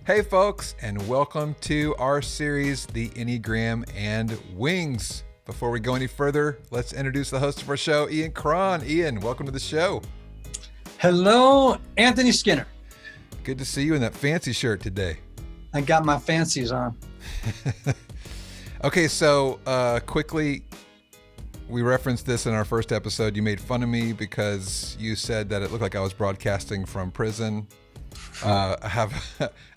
Hey folks, and welcome to our series, The Enneagram and Wings. Before we go any further, let's introduce the host of our show, Ian Cron. Ian, welcome to the show. Hello, Anthony Skinner. Good to see you in that fancy shirt today. I got my fancies on. Okay, so quickly, we referenced this in our first episode. You made fun of me because you said that it looked like I was broadcasting from prison. I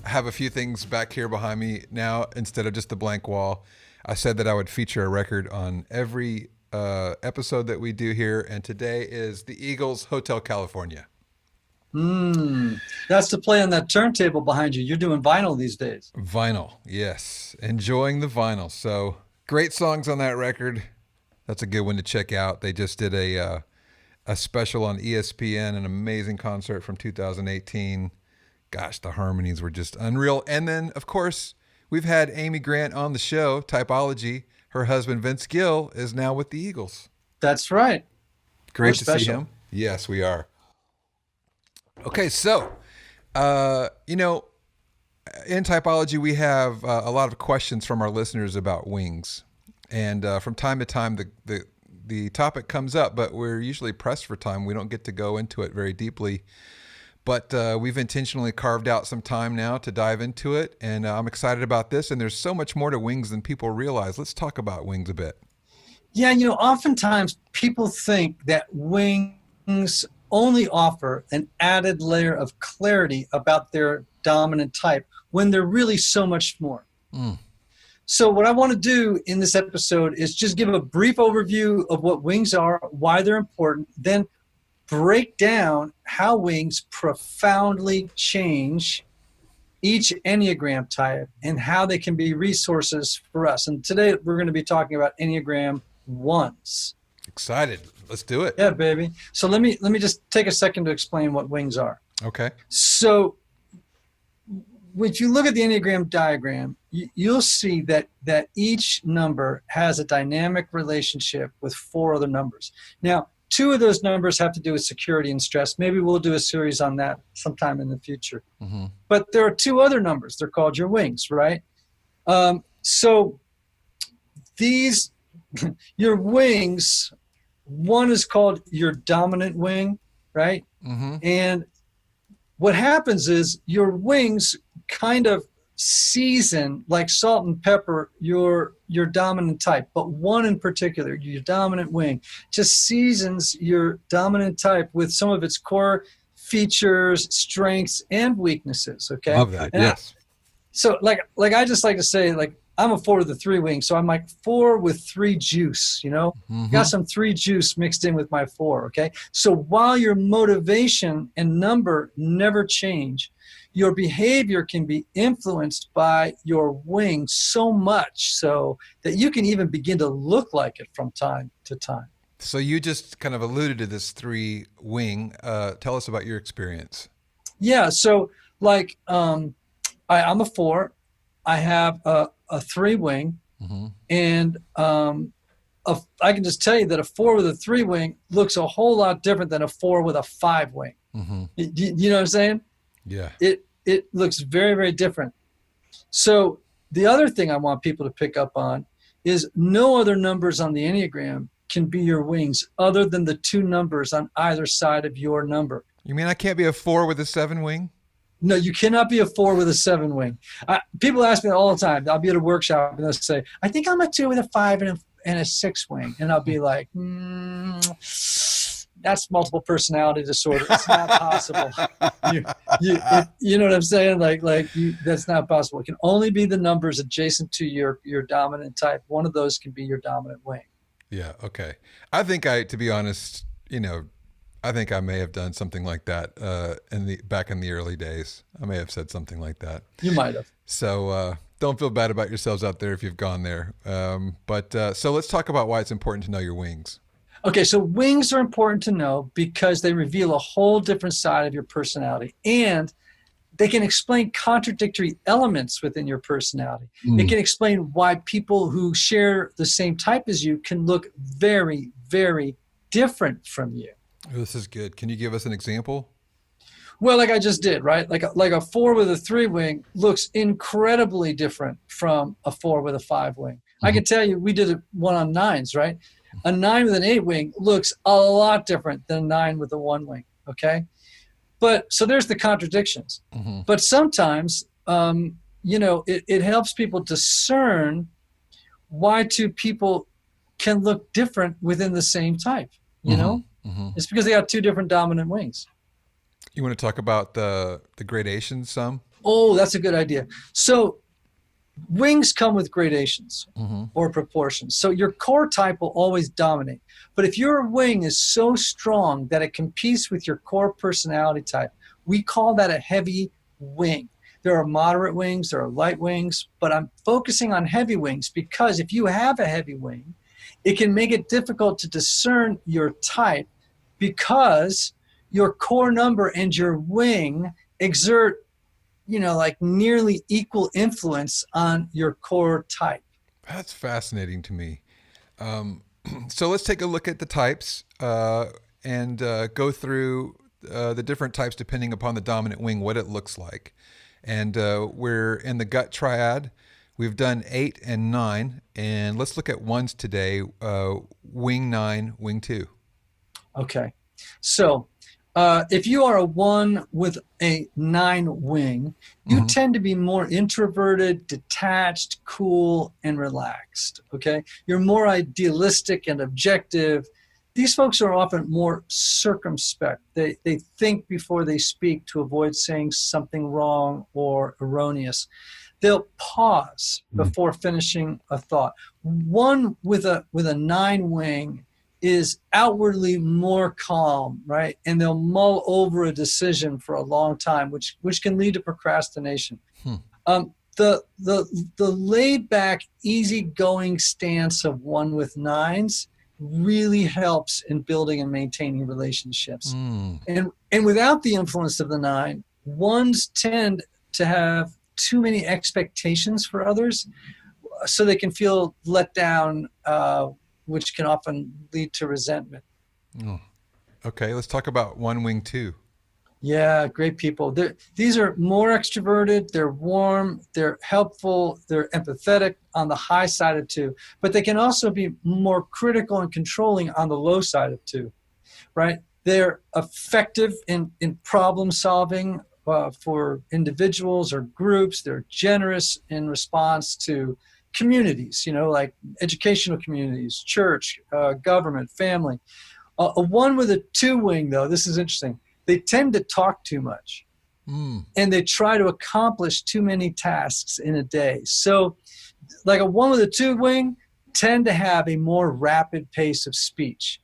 have a few things back here behind me now instead of just the blank wall. I said that I would feature a record on every episode that we do here, and today is the Eagles Hotel California. That's the play on that turntable behind you. You're doing vinyl these days. Vinyl, yes. Enjoying the vinyl. So great songs on that record. That's a good one to check out. They just did a special on ESPN, an amazing concert from 2018. Gosh, the harmonies were just unreal. And then, of course, we've had Amy Grant on the show, Typology. Her husband, Vince Gill, is now with the Eagles. That's right. Great to see him. Yes, we are. Okay, so, in Typology, we have a lot of questions from our listeners about wings. And from time to time, the topic comes up, but we're usually pressed for time. We don't get to go into it very deeply. But we've intentionally carved out some time now to dive into it, and I'm excited about this. And there's so much more to wings than people realize. Let's talk about wings a bit. Yeah, oftentimes people think that wings only offer an added layer of clarity about their dominant type when they're really so much more. So what I want to do in this episode is just give a brief overview of what wings are, why they're important, then break down how wings profoundly change each Enneagram type and how they can be resources for us. And today we're going to be talking about Enneagram 1s. Excited. Let's do it. Yeah, baby. So let me just take a second to explain what wings are. Okay. So if you look at the Enneagram diagram, you'll see that each number has a dynamic relationship with four other numbers. Now, two of those numbers have to do with security and stress. Maybe we'll do a series on that sometime in the future. Mm-hmm. But there are two other numbers. They're called your wings, right? So these, your wings, one is called your dominant wing, right? Mm-hmm. And what happens is your wings kind of season, like salt and pepper, your dominant type, but one in particular, your dominant wing, just seasons your dominant type with some of its core features, strengths, and weaknesses. Okay. Love that. And yes. So like I just like to say, like, I'm a 4 with a 3 wing, so I'm like 4 with 3 juice, Mm-hmm. Got some 3 juice mixed in with my 4, okay? So while your motivation and number never change, your behavior can be influenced by your wing so much so that you can even begin to look like it from time to time. So you just kind of alluded to this 3 wing. Tell us about your experience. Yeah, so like I'm a 4. I have a 3 wing, mm-hmm. and I can just tell you that a 4 with a 3 wing looks a whole lot different than a 4 with a 5 wing. Mm-hmm. You know what I'm saying? Yeah. It looks very, very different. So the other thing I want people to pick up on is no other numbers on the Enneagram can be your wings other than the 2 numbers on either side of your number. You mean I can't be a 4 with a 7 wing? No, you cannot be a 4 with a 7 wing. People ask me that all the time. I'll be at a workshop and they'll say, I think I'm a 2 with a 5 and a 6 wing. And I'll be like, that's multiple personality disorder. It's not possible. You know what I'm saying? That's not possible. It can only be the numbers adjacent to your dominant type. One of those can be your dominant wing. Yeah. Okay. I think to be honest, I think I may have done something like that back in the early days. I may have said something like that. You might have. So don't feel bad about yourselves out there if you've gone there. So let's talk about why it's important to know your wings. Okay, so wings are important to know because they reveal a whole different side of your personality, and they can explain contradictory elements within your personality. It can explain why people who share the same type as you can look very, very different from you. This is good. Can you give us an example? Well, like I just did, right? Like a 4 with a 3 wing looks incredibly different from a 4 with a 5 wing. Mm-hmm. I can tell you, we did one on 9s, right? A 9 with an 8 wing looks a lot different than a 9 with a 1 wing. Okay, but so there's the contradictions. Mm-hmm. But sometimes, it helps people discern why two people can look different within the same type. You know, it's because they got two different dominant wings. You want to talk about the gradations some? Oh, that's a good idea. So wings come with gradations or proportions. So your core type will always dominate. But if your wing is so strong that it competes with your core personality type, we call that a heavy wing. There are moderate wings, there are light wings, but I'm focusing on heavy wings because if you have a heavy wing, it can make it difficult to discern your type because your core number and your wing exert, like nearly equal influence on your core type. That's fascinating to me. So let's take a look at the types and go through the different types depending upon the dominant wing, what it looks like. And we're in the gut triad. We've done 8 and 9, and let's look at ones today. Wing 9, wing 2. Okay, so if you are a 1 with a 9 wing, you tend to be more introverted, detached, cool, and relaxed. Okay, you're more idealistic and objective. These folks are often more circumspect. They think before they speak to avoid saying something wrong or erroneous. They'll pause before finishing a thought. 1 with a 9 wing is outwardly more calm, right? And they'll mull over a decision for a long time, which can lead to procrastination. The laid back, easygoing stance of 1 with 9s really helps in building and maintaining relationships. And without the influence of the 9, 1s tend to have too many expectations for others, so they can feel let down, which can often lead to resentment. Okay, let's talk about 1 wing 2. Yeah, great people. These are more extroverted, they're warm, they're helpful, they're empathetic on the high side of 2, but they can also be more critical and controlling on the low side of 2, right? They're effective in problem solving for individuals or groups. They're generous in response to communities, like educational communities, church, government, family. A 1 with a 2 wing, though, this is interesting. They tend to talk too much, and they try to accomplish too many tasks in a day. So like a 1 with a 2 wing tend to have a more rapid pace of speech.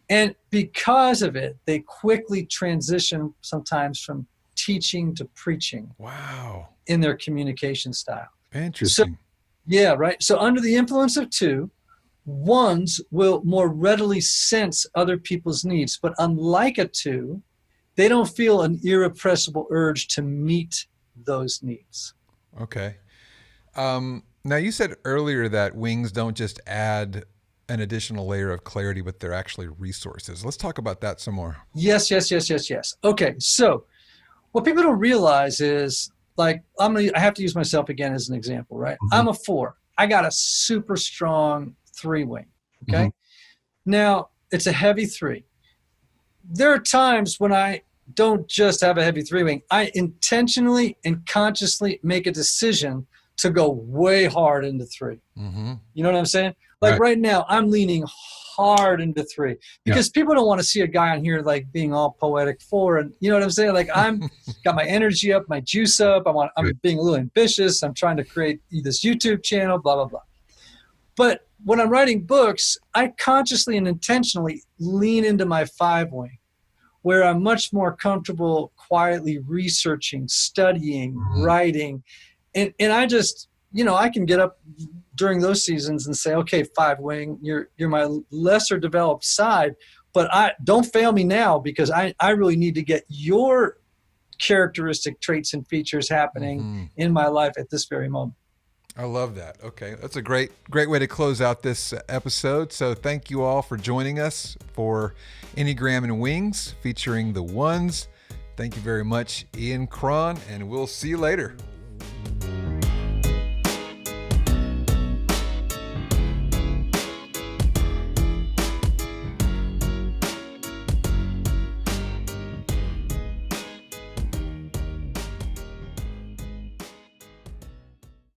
And because of it, they quickly transition sometimes from teaching to preaching. Wow. In their communication style. Interesting. So, yeah, right. So under the influence of 2, 1s will more readily sense other people's needs. But unlike a 2, they don't feel an irrepressible urge to meet those needs. Okay. Now, you said earlier that wings don't just add an additional layer of clarity, but they're actually resources. Let's talk about that some more. Yes. Okay, so what people don't realize is, like, I have to use myself again as an example, right? I'm a 4. I got a super strong 3 wing, okay? Now, it's a heavy 3. There are times when I don't just have a heavy 3 wing. I intentionally and consciously make a decision to go way hard into 3. You know what I'm saying? Like right now, I'm leaning hard into 3 because people don't want to see a guy on here like being all poetic 4, and you know what I'm saying? Like, I'm got my energy up, my juice up. I'm being a little ambitious. I'm trying to create this YouTube channel, blah blah blah. But when I'm writing books, I consciously and intentionally lean into my 5 wing, where I'm much more comfortable quietly researching, studying, writing, and I just, I can get up during those seasons and say, okay, 5 wing, you're my lesser developed side, but don't fail me now because I really need to get your characteristic traits and features happening in my life at this very moment. I love that. Okay, that's a great way to close out this episode. So thank you all for joining us for Enneagram and Wings, featuring the 1s, Thank you very much, Ian Cron, and we'll see you later.